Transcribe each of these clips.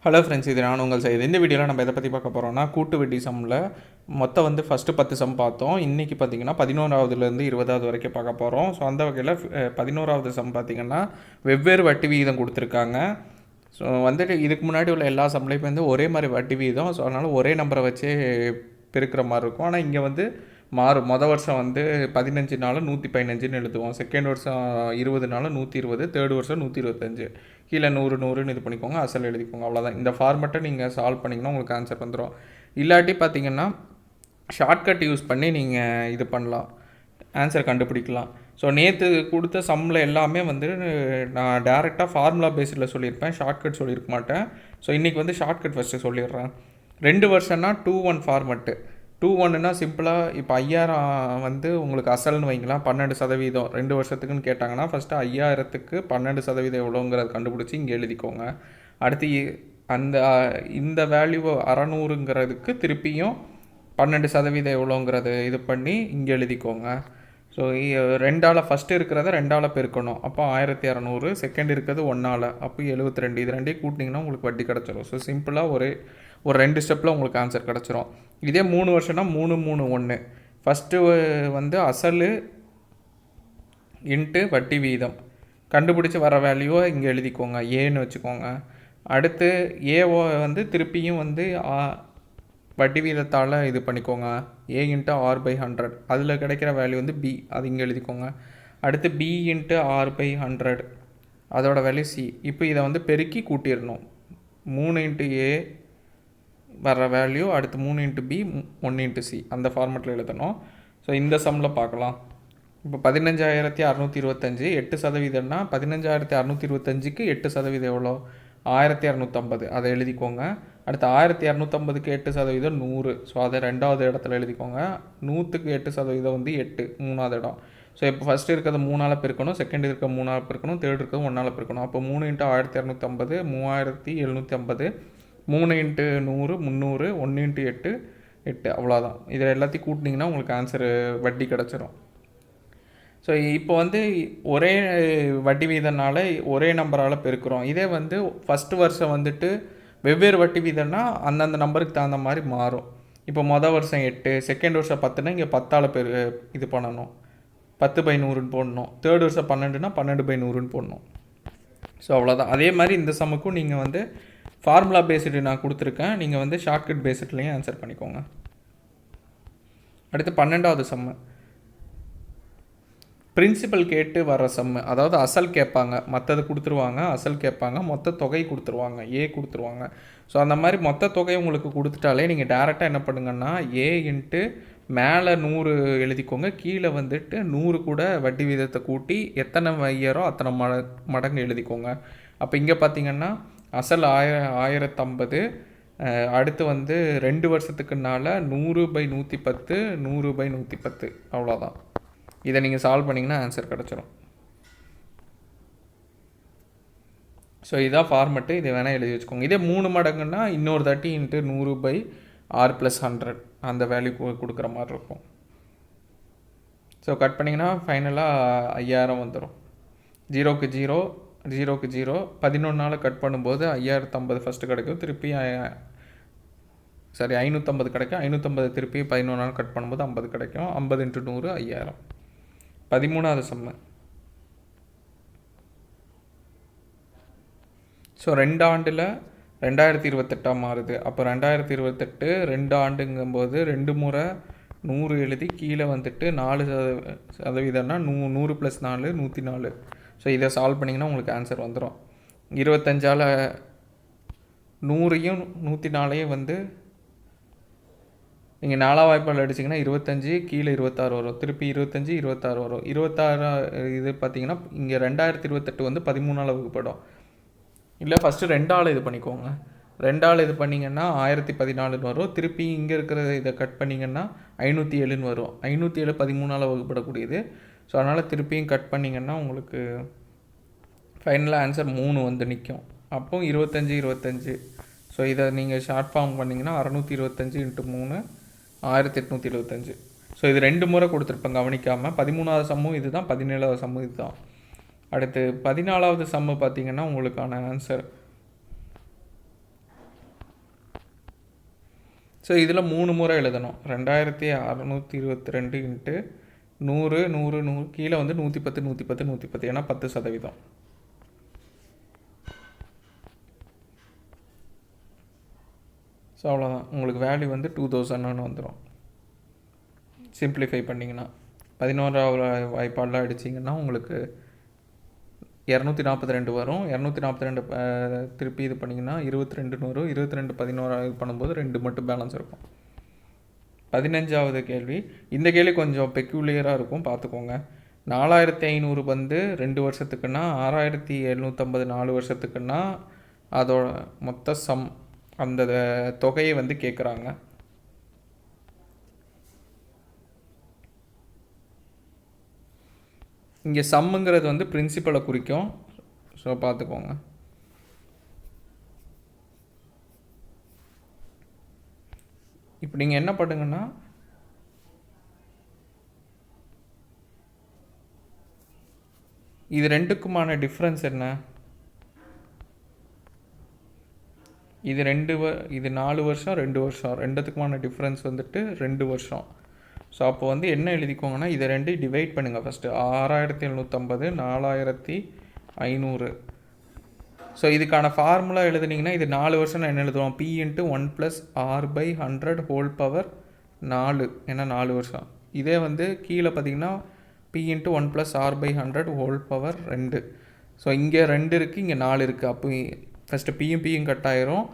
Hello friends, இது நான் உங்கள் செய்து. இந்த வீடியோவில் நம்ம எதை பற்றி பார்க்க போகிறோம்னா, கூட்டு வட்டி சம்மில் மொத்தம் ஃபஸ்ட்டு 10 சம் பார்த்தோம். இன்றைக்கி பார்த்திங்கன்னா 11வதுலேருந்து 20வது வரைக்கும் பார்க்க போகிறோம். ஸோ அந்த வகையில் 11வது சம் பார்த்திங்கன்னா வெவ்வேறு வட்டி விகிதம் கொடுத்துருக்காங்க. ஸோ இதுக்கு முன்னாடி உள்ள எல்லா சம்லையும் ஒரே மாதிரி வட்டி விகிதம். ஸோ அதனால் ஒரே நம்பரை வச்சு பெருக்கிற மாதிரி இருக்கும். ஆனால் இங்கே மாறும். மொதல் வருஷம் 15 115ன்னு எழுதுவோம். செகண்ட் வருஷம் 20 120, தேர்ட் வருஷம் 125, கீழே 100 இது பண்ணிக்கோங்க, அசல் எழுதிக்கோங்க. அவ்வளோதான். இந்த ஃபார்மெட்டை நீங்கள் சால்வ் பண்ணிங்கன்னா உங்களுக்கு ஆன்சர் வந்துடும். இல்லாட்டி பார்த்தீங்கன்னா ஷார்ட்கட் யூஸ் பண்ணி நீங்கள் இது பண்ணலாம், ஆன்சர் கண்டுபிடிக்கலாம். ஸோ நேற்று கொடுத்த சம்மில் எல்லாமே நான் டேரெக்டாக ஃபார்முலா பேஸில் சொல்லியிருப்பேன், ஷார்ட்கட் சொல்லியிருக்க மாட்டேன். ஸோ இன்றைக்கி ஷார்ட்கட் ஃபஸ்ட்டு சொல்லிடுறேன். 2 வருஷம்னா 2-1 ஃபார்மெட்டு. 2-1னா சிம்பிளாக இப்போ 5000 உங்களுக்கு அசல்னு வைங்களா, 12%. 2 வருஷத்துக்குன்னு கேட்டாங்கன்னா ஃபஸ்ட்டு 5000க்கு 12% எவ்வளோங்கிறத கண்டுபிடிச்சி இங்கே எழுதிக்கோங்க. அடுத்து இந்த வேல்யூ 600ங்கிறதுக்கு திருப்பியும் 12% எவ்வளோங்கிறது இது பண்ணி இங்கே எழுதிக்கோங்க. ஸோ 2ஆல் ஃபஸ்ட்டு இருக்கிறத 2ஆல் பெருக்கணும். அப்போ 1600. செகண்ட் இருக்கிறது 1ஆல், அப்போ 72. இது ரெண்டையும் கூட்டிங்கன்னா உங்களுக்கு வட்டி கிடச்சிரும். ஸோ சிம்பிளாக ஒரு 2 ஸ்டெப்பில் உங்களுக்கு ஆன்சர் கிடச்சிரும். இதே 3 வருஷம்னா 3 3 1. ஃபஸ்ட்டு அசல் இன்ட்டு வட்டி வீதம் கண்டுபிடிச்சி வர வேல்யூவை இங்கே எழுதிக்கோங்க, ஏன்னு வச்சுக்கோங்க. அடுத்து ஏஓ திருப்பியும் வட்டி வீதத்தால் இது பண்ணிக்கோங்க, ஏ இன்ட்டு R/100. அதில் கிடைக்கிற வேல்யூ பி, அது இங்கே எழுதிக்கோங்க. அடுத்து பி இன்ட்டு R/100, அதோட வேல்யூ சி. இப்போ இதை பெருக்கி கூட்டிடணும். 3 இன்ட்டு ஏ வர வேல்யூ, அடுத்து 3 இன்ட்டு பி, 1 இன்ட்டு சி, அந்த ஃபார்மெட்டில் எழுதணும். ஸோ இந்த சம்மில் பார்க்கலாம். இப்போ 15625 8%னா 15625க்கு 8% எவ்வளோ? 1250. அதை எழுதிக்கோங்க. அடுத்து 1250க்கு 8% 100. ஸோ அதை 2வது இடத்துல எழுதிக்கோங்க. 100க்கு 8% 8, 3வது இடம். ஸோ இப்போ ஃபஸ்ட்டு இருக்கிறது 3ஆல் பெருக்கணும், செகண்ட் இருக்க 3ஆல் பெருக்கணும், தேர்ட் இருக்கிறது 1ஆல் பெருக்கணும். அப்போ 3 இன்ட்டு 1250 3750, 3 இன்ட்டு 100 300, 1 இன்ட்டு 8 8. அவ்வளோதான். இதில் எல்லாத்தையும் கூட்டினீங்கன்னா உங்களுக்கு ஆன்சரு வட்டி கிடச்சிரும். ஸோ இப்போ ஒரே வட்டி வீதனால் ஒரே நம்பரால் பெருக்கிறோம். இதே ஃபஸ்ட்டு வருஷம் வெவ்வேறு வட்டி வீதம்னா அந்தந்த நம்பருக்கு தகுந்த மாதிரி மாறும். இப்போ மொதல் வருஷம் 8, செகண்ட் வருஷம் 10னா இங்கே 10ஆல் இது பண்ணணும், 10/100ன்னு போடணும். தேர்ட் வருஷம் 12னா 12/100ன்னு போடணும். ஸோ அவ்வளோதான். அதே மாதிரி இந்த சம்முக்கும் நீங்கள் ஃபார்முலா பேஸ்டு நான் கொடுத்துருக்கேன், நீங்கள் ஷார்ட்கட் பேஸ்ட்லேயும் ஆன்சர் பண்ணிக்கோங்க. அடுத்து 12வது சம்மு, பிரின்சிபல் கேட்டு வர சம்மு. அதாவது அசல் கேட்பாங்க, மற்றது கொடுத்துருவாங்க, அசல் கேட்பாங்க, மொத்த தொகை கொடுத்துருவாங்க, ஏ கொடுத்துருவாங்க. ஸோ அந்த மாதிரி மொத்த தொகை உங்களுக்கு கொடுத்துட்டாலே நீங்கள் டேரெக்டாக என்ன பண்ணுங்கன்னா, ஏ இன்ட்டு மேலே 100 எழுதிக்கோங்க, கீழே 100 கூட வட்டி வீதத்தை கூட்டி எத்தனை வையரோ அத்தனை மடங்கு எழுதிக்கோங்க. அப்போ இங்கே பார்த்தீங்கன்னா அசல் 1050, அடுத்து 2 வருஷத்துக்குனால 100/110, 100/110. அவ்வளோதான். இதை நீங்கள் சால்வ் பண்ணிங்கன்னா ஆன்சர் கிடச்சிரும். ஸோ இதான் ஃபார்மெட்டு. இதை வேணால் எழுதி வச்சுக்கோங்க. இதே 3 மடங்குன்னா இன்னொரு 30 இன்ட்டு 100/R+100 அந்த வேல்யூ கொடுக்குற மாதிரி இருக்கும். ஸோ கட் பண்ணிங்கன்னா ஃபைனலாக 5000 வந்துடும். 0க்கு 0, 0க்கு 0, 11 கட் பண்ணும்போது 5050 ஃபஸ்ட்டு கிடைக்கும். திருப்பி 550 கிடைக்கும். 550 திருப்பி 11 கட் பண்ணும்போது 50 கிடைக்கும். 50 இன்ட்டு 100 5000. 13வது சம்மு. ஸோ 2 ஆண்டில் 2028 மாறுது. அப்போ 2028 2 ஆண்டுங்கும்போது 2 முறை 100 எழுதி கீழே 4%னா 100 + 4 104. ஸோ இதை சால்வ் பண்ணிங்கன்னா உங்களுக்கு ஆன்சர் வந்துடும். 25ஆல் 100ஐயும் 104ஐயும் நீங்கள் 4ஆம் வாய்ப்பால் அடிச்சிங்கன்னா 25, கீழே 26 வரும். திருப்பி 25 26 வரும். 26 இது பார்த்தீங்கன்னா இங்கே 2028 13ஆல் வகுப்படும். இல்லை ஃபஸ்ட்டு 2ஆல் இது பண்ணிக்கோங்க. 2ஆல் இது பண்ணிங்கன்னா 1014ன்னு வரும். திருப்பி இங்கே இருக்கிற இதை கட் பண்ணிங்கன்னா 507ன்னு வரும். 507 13ஆல் வகுப்படக்கூடியது. ஸோ அதனால் திருப்பியும் கட் பண்ணிங்கன்னா உங்களுக்கு ஃபைனலாக ஆன்சர் 3 நிற்கும். அப்போ 25 25. ஸோ இதை நீங்கள் ஷார்ட் ஃபார்ம் பண்ணிங்கன்னா 625 × 3 1875. ஸோ இது 2 முறை கொடுத்துருப்பேன் கவனிக்காமல். 13வது சம்மும் இது தான், 17வது சம்மும் இது தான். அடுத்து 14வது சம்மு பார்த்திங்கன்னா உங்களுக்கான ஆன்சர் ஸோ இதில் 3 முறை எழுதணும். 2622 இன்ட்டு 100 100 100 கீழே வந்து 110 110 110 ஏன்னா 10%. ஸோ அவ்வளோதான், உங்களுக்கு வேல்யூ வந்து 2000 வந்துடும். சிம்பிளிஃபை பண்ணிங்கன்னா 11வது வாய்ப்பாடில் அடிச்சிங்கன்னா உங்களுக்கு 242 வரும். 242 திருப்பி இது பண்ணிங்கன்னா 22 வரும். 22 11 இது பண்ணும்போது 2 மட்டும் பேலன்ஸ் இருக்கும். 15வது கேள்வி. இந்த கேள்வி கொஞ்சம் பெக்யூலியராக இருக்கும், பார்த்துக்கோங்க. 4500 வந்து 2 வருஷத்துக்குன்னா 6750 4 வருஷத்துக்குன்னா அதோட மொத்த சம் அந்த தொகையை வந்து கேட்குறாங்க. இங்கே சம்முங்கிறது வந்து பிரின்சிபலை குறிக்கும். ஸோ பார்த்துக்கோங்க. இப்போ நீங்கள் என்ன பண்ணுங்கன்னா இது ரெண்டுக்குமான டிஃப்ரென்ஸ் என்ன? இது இது 4 வருஷம் 2 வருஷம் ரெண்டுத்துக்குமான டிஃப்ரென்ஸ் வந்துட்டு 2 வருஷம். ஸோ அப்போ வந்து என்ன எழுதிக்கோங்கன்னா இதை 2 டிவைட் பண்ணுங்கள் ஃபஸ்ட்டு. 6750 4500. ஸோ இதுக்கான ஃபார்முலா எழுதுனீங்கன்னா இது 4 வருஷம் என்ன எழுதுவோம்? P × 1+R/100 whole power 4. ஏன்னா 4 வருஷம். இதே வந்து கீழே பார்த்தீங்கன்னா P × 1+R/100 whole power 2. So இங்கே 2 இருக்குது, இங்கே 4 இருக்குது. அப்போ ஃபஸ்ட்டு பியும் கட் ஆயிரும்.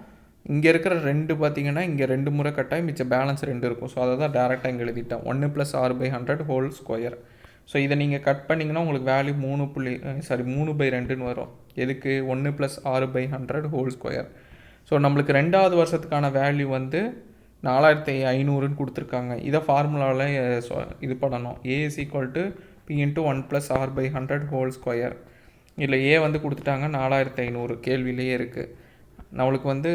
இங்கே இருக்கிற 2 பார்த்தீங்கன்னா இங்கே 2 முறை கட்டாயம், மிச்சம் பேலன்ஸ் 2 இருக்கும். ஸோ அதை தான் டேரெக்டாக இங்கே எழுதிட்டேன். 1+R/100 whole square. ஸோ இதை நீங்கள் கட் பண்ணிங்கன்னா உங்களுக்கு வேல்யூ 3/2ன்னு வரும். எதுக்கு? 1+R/100 whole square. ஸோ நம்மளுக்கு 2வது வருஷத்துக்கான வேல்யூ வந்து 4500ன்னு கொடுத்துருக்காங்க. இதை ஃபார்முலாவில் இது பண்ணணும். A = P × 1+R/100 whole square. இல்லை ஏ வந்து கொடுத்துட்டாங்க 4500 கேள்வியிலேயே இருக்குது. நம்மளுக்கு வந்து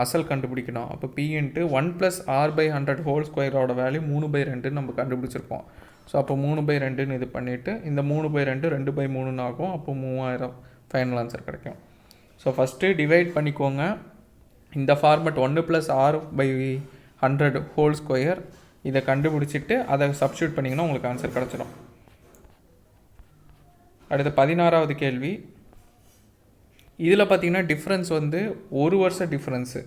அசல் கண்டுபிடிக்கணும். அப்போ P × 1+R/100 ஹோல் ஸ்கொயரோட வேல்யூ 3/2 நம்ம கண்டுபிடிச்சிருப்போம். ஸோ அப்போ 3/2ன்னு இது பண்ணிவிட்டு இந்த 3/2 2/3 ஆகும். அப்போ 3000 ஃபைனல் ஆன்சர் கிடைக்கும். ஸோ ஃபஸ்ட்டு டிவைட் பண்ணிக்கோங்க. இந்த ஃபார்மெட் 1+R/100 ஹோல் ஸ்கொயர் இதை கண்டுபிடிச்சிட்டு அதை சப்ஸ்டியூட் பண்ணிங்கன்னா உங்களுக்கு ஆன்சர் கிடச்சிடும். அடுத்து 16வது கேள்வி. இதில் பார்த்தீங்கன்னா டிஃப்ரென்ஸ் வந்து 1 வருஷம் டிஃப்ரென்ஸு.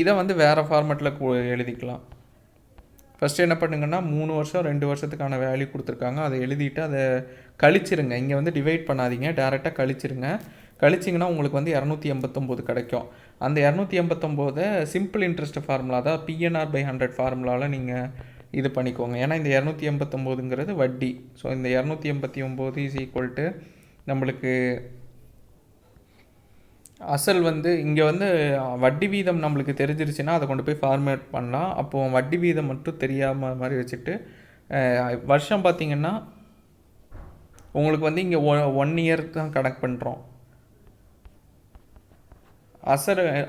இதை வந்து வேறு ஃபார்மெட்டில் எழுதிக்கலாம். ஃபஸ்ட்டு என்ன பண்ணுங்கன்னா 3 வருஷம் 2 வருஷத்துக்கான வேல்யூ கொடுத்துருக்காங்க, அதை எழுதிட்டு அதை கழிச்சிருங்க. இங்கே வந்து டிவைட் பண்ணாதீங்க, டேரெக்டாக கழிச்சிருங்க. கழிச்சிங்கன்னா உங்களுக்கு வந்து 289 கிடைக்கும். அந்த 289 சிம்பிள் இன்ட்ரெஸ்ட் ஃபார்முலா தான் PNR/100 ஃபார்முலாவில் நீங்கள் இது பண்ணிக்கோங்க. ஏன்னா இந்த 289ங்கிறது வட்டி. ஸோ இந்த 289 = நம்மளுக்கு அசல் வந்து இங்கே வந்து வட்டி வீதம் நம்மளுக்கு தெரிஞ்சிருச்சுன்னா அதை கொண்டு போய் ஃபார்மேட் பண்ணலாம். அப்போது வட்டி வீதம் மட்டும் தெரியாமல் மாதிரி வச்சுட்டு வருஷம் பார்த்திங்கன்னா உங்களுக்கு வந்து இங்கே 1 இயர் தான் கனெக்ட் பண்ணுறோம்.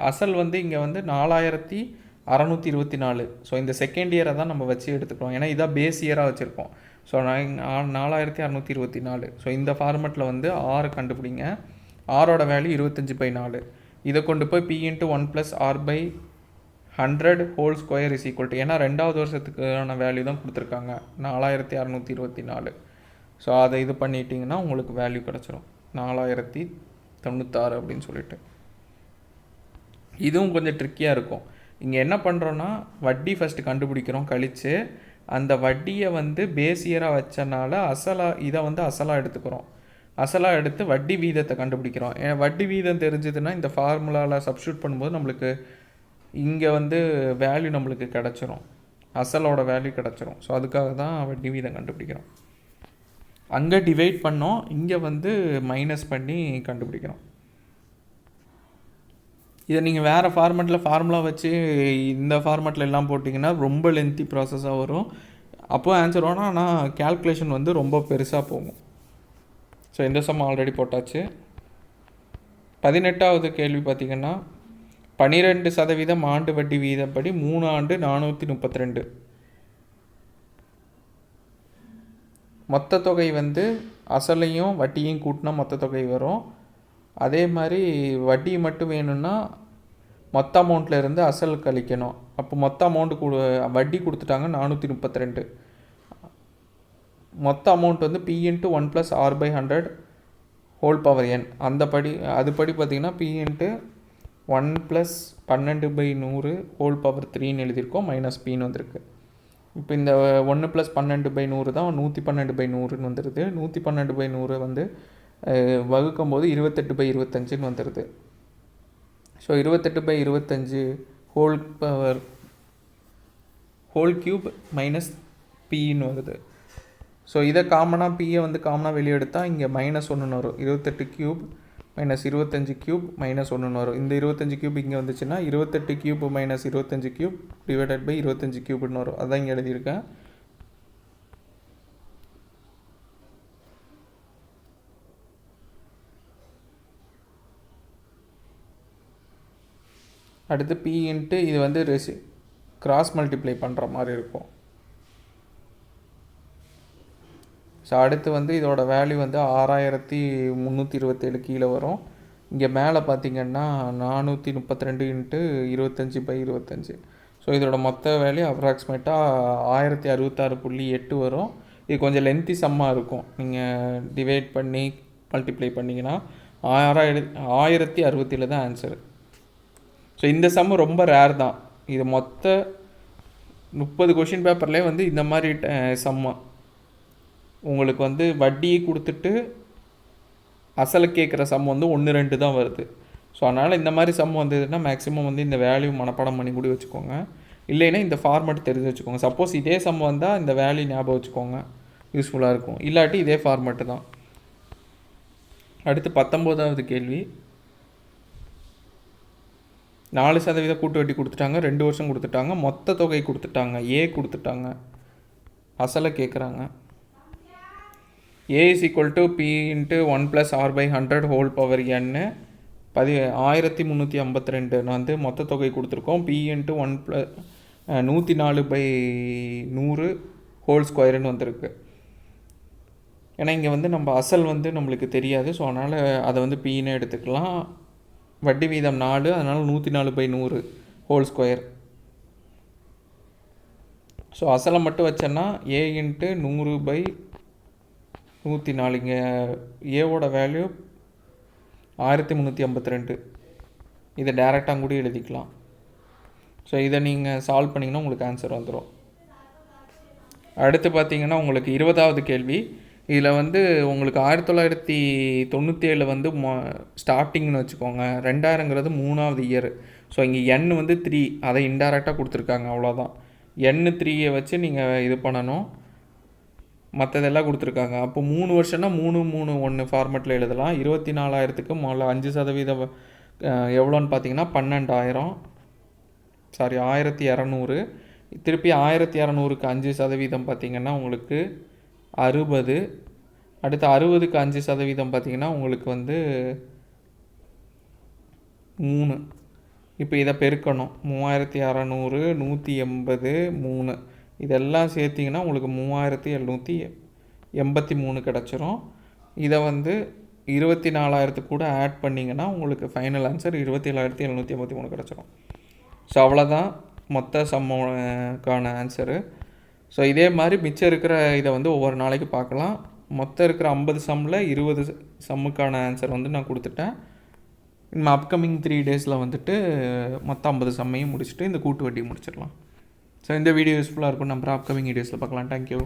அசல் வந்து இங்கே வந்து 4624. ஸோ இந்த செகண்ட் இயரை தான் நம்ம வச்சு எடுத்துக்கிறோம். ஏன்னா இதான் பேஸ் இயராக வச்சுருக்கோம். ஸோ 4624. ஸோ இந்த ஃபார்மெட்டில் வந்து ஆறு கண்டுபிடிங்க. ஆரோட வேல்யூ 25/4. இதை கொண்டு போய் P × 1+R/100 ஹோல் ஸ்கொயர் = ஏன்னா 2வது வருஷத்துக்கான வேல்யூ தான் கொடுத்துருக்காங்க 4624. ஸோ அதை இது பண்ணிட்டீங்கன்னா உங்களுக்கு வேல்யூ கிடச்சிரும் 4096 அப்படின்னு சொல்லிட்டு. இதுவும் கொஞ்சம் ட்ரிக்கியாக இருக்கும். இங்கே என்ன பண்ணுறோன்னா வட்டி ஃபஸ்ட்டு கண்டுபிடிக்கிறோம், கழித்து அந்த வட்டியை வந்து பேஸ் இயராக வச்சனால இதை வந்து அசலாக எடுத்துக்கிறோம். அசலாக எடுத்து வட்டி வீதத்தை கண்டுபிடிக்கிறோம். வட்டி வீதம் தெரிஞ்சதுன்னா இந்த ஃபார்முலாவில் சப்ஸ்டியூட் பண்ணும்போது நம்மளுக்கு இங்கே வந்து வேல்யூ நம்மளுக்கு கிடச்சிரும், அசலோட வேல்யூ கிடச்சிரும். ஸோ அதுக்காக தான் வட்டி வீதம் கண்டுபிடிக்கிறோம். அங்கே டிவைட் பண்ணோம், இங்கே வந்து மைனஸ் பண்ணி கண்டுபிடிக்கிறோம். இதை நீங்கள் வேறு ஃபார்முலா வச்சு இந்த ஃபார்மெட்டில் எல்லாம் போட்டிங்கன்னா ரொம்ப லென்த்தி ப்ராசஸாக வரும். அப்போது ஆன்சர் வேணும், ஆனால் கேல்குலேஷன் வந்து ரொம்ப பெருசாக போகும். ஸோ இந்த சம் ஆல்ரெடி போட்டாச்சு. 18வது கேள்வி பார்த்திங்கன்னா 12% ஆண்டு வட்டி வீதப்படி 3 ஆண்டு 432. மொத்த தொகை வந்து அசலையும் வட்டியும் கூட்டினா மொத்த தொகை வரும். அதே மாதிரி வட்டி மட்டும் வேணும்னா மொத்த அமௌண்ட்டில் இருந்து அசல் கழிக்கணும். அப்போ மொத்த அமௌண்ட்டு வட்டி கொடுத்துட்டாங்க 432. மொத்த அமௌண்ட் வந்து P × 1 + R/100 whole power n. அதுபடி பார்த்திங்கன்னா P × 1 + 12/100 ஹோல் பவர் 3ன்னு எழுதியிருக்கோம், மைனஸ் பின்னு வந்திருக்கு. இப்போ இந்த 1 + 12/100 தான் 112/100ன்னு வந்துடுது. 112/100 வந்து வகுக்கும் போது 28/25ன்னு வந்துடுது. ஸோ 28/25 ஹோல் கியூப் மைனஸ் பின்னு வருது. ஸோ இதை பியை வந்து காமனாக வெளியே எடுத்தால் இங்கே -1ன்னு வரும். 28 கியூப் மைனஸ் 25 கியூப் -1ன்னு வரும். இந்த 25 கியூப் இங்கே வந்துச்சுன்னா 28 cube minus 25 cube divided by 25 கியூப்னு வரும். அதான் இங்கே எழுதியிருக்கேன். அடுத்து P × இது வந்து கிராஸ் மல்டிப்ளை பண்ணுற மாதிரி இருக்கும். ஸோ அடுத்து வந்து இதோட வேல்யூ வந்து 6327 கீழே வரும். இங்கே மேலே பார்த்திங்கன்னா 432 × 25/25. ஸோ இதோட மொத்த வேல்யூ அப்ராக்சிமேட்டாக 1066.8 வரும். இது கொஞ்சம் லென்த்தி சம்மாக இருக்கும். நீங்கள் டிவைட் பண்ணி மல்டிப்ளை பண்ணிங்கன்னா 1067 தான் ஆன்சரு. ஸோ இந்த சம்மு ரொம்ப ரேர் தான். இது மொத்த 30 கொஷின் பேப்பர்லேயே வந்து இந்த மாதிரி சம்மு உங்களுக்கு வந்து வட்டியை கொடுத்துட்டு அசலை கேட்குற சம் வந்து 1-2 தான் வருது. ஸோ அதனால் இந்த மாதிரி சம் வந்ததுன்னா மேக்ஸிமம் வந்து இந்த வேல்யூ மனப்பாடம் பண்ணி கூட வச்சுக்கோங்க. இல்லைன்னா இந்த ஃபார்மேட் தெரிஞ்சு வச்சுக்கோங்க. சப்போஸ் இதே சம் வந்தால் இந்த வேல்யூ ஞாபகம் வச்சுக்கோங்க, யூஸ்ஃபுல்லாக இருக்கும். இல்லாட்டி இதே ஃபார்மேட்டு தான். அடுத்து 19வது கேள்வி. 4% கூட்டு வட்டி கொடுத்துட்டாங்க, 2 வருஷம் கொடுத்துட்டாங்க, மொத்த தொகை கொடுத்துட்டாங்க, ஏ கொடுத்துட்டாங்க, அசலை கேட்குறாங்க. A = P × 1 + R/100 whole power n 1352 வந்து மொத்த தொகை கொடுத்துருக்கோம். P × 104/100 ஹோல் ஸ்கொயர்னு வந்திருக்கு. ஏன்னா இங்கே வந்து நம்ம அசல் வந்து நம்மளுக்கு தெரியாது. ஸோ அதனால் அதை வந்து Pன்னு எடுத்துக்கலாம். வட்டி வீதம் 4, அதனால் 104/100 ஹோல் ஸ்கொயர். ஸோ அசலை மட்டும் வச்சோன்னா A × 100/104. இங்கே ஏவோட வேல்யூ 1352. இதை டேரெக்டாக கூட எழுதிக்கலாம். ஸோ இதை நீங்கள் சால்வ் பண்ணிங்கன்னா உங்களுக்கு ஆன்சர் வந்துடும். அடுத்து பார்த்திங்கன்னா உங்களுக்கு 20வது கேள்வி. இதில் வந்து உங்களுக்கு 1997 வந்து ஸ்டார்டிங்னு வச்சுக்கோங்க. 2000ங்கிறது 3வது இயர். ஸோ இங்கே n வந்து 3, அதை இன்டைரக்டாக கொடுத்துருக்காங்க, அவ்வளோதான். n3 வச்சு நீங்கள் இது பண்ணணும், மற்றதெல்லாம் கொடுத்துருக்காங்க. அப்போ 3 வருஷம்னா 3-3-1 ஃபார்மேட்டில் எழுதலாம். 24,000க்கு முதல்ல 5% எவ்வளோன்னு பார்த்தீங்கன்னா 1200. திருப்பி 1200க்கு 5% பார்த்திங்கன்னா உங்களுக்கு 60. அடுத்து 60க்கு 5% பார்த்திங்கன்னா உங்களுக்கு வந்து 3. இப்போ இதை பெருக்கணும். 3600, 180, 3 இதெல்லாம் சேர்த்திங்கன்னா உங்களுக்கு 3783 கிடச்சிரும். இதை வந்து 24,000 கூட ஆட் பண்ணிங்கன்னா உங்களுக்கு ஃபைனல் ஆன்சர் 27,783 கிடச்சிரும். ஸோ அவ்வளோதான் மொத்த சம்முக்கான ஆன்சரு. ஸோ இதே மாதிரி மிச்சம் இருக்கிற இதை வந்து ஒவ்வொரு நாளைக்கு பார்க்கலாம். மொத்தம் இருக்கிற 50 சம்மில் 20 சம்முக்கான ஆன்சர் வந்து நான் கொடுத்துட்டேன். நம்ம அப்கமிங் 3 டேஸில் வந்துட்டு மொத்தம் 50 சம்மையும் முடிச்சுட்டு இந்த கூட்டு வட்டி முடிச்சிடலாம். ஸோ இந்த வீடியோ யூஸ்ஃபுல்லாக இருக்கும். நம்ம அப்கமிங் வீடியோஸில் பார்க்கலாம். தேங்க்யூ.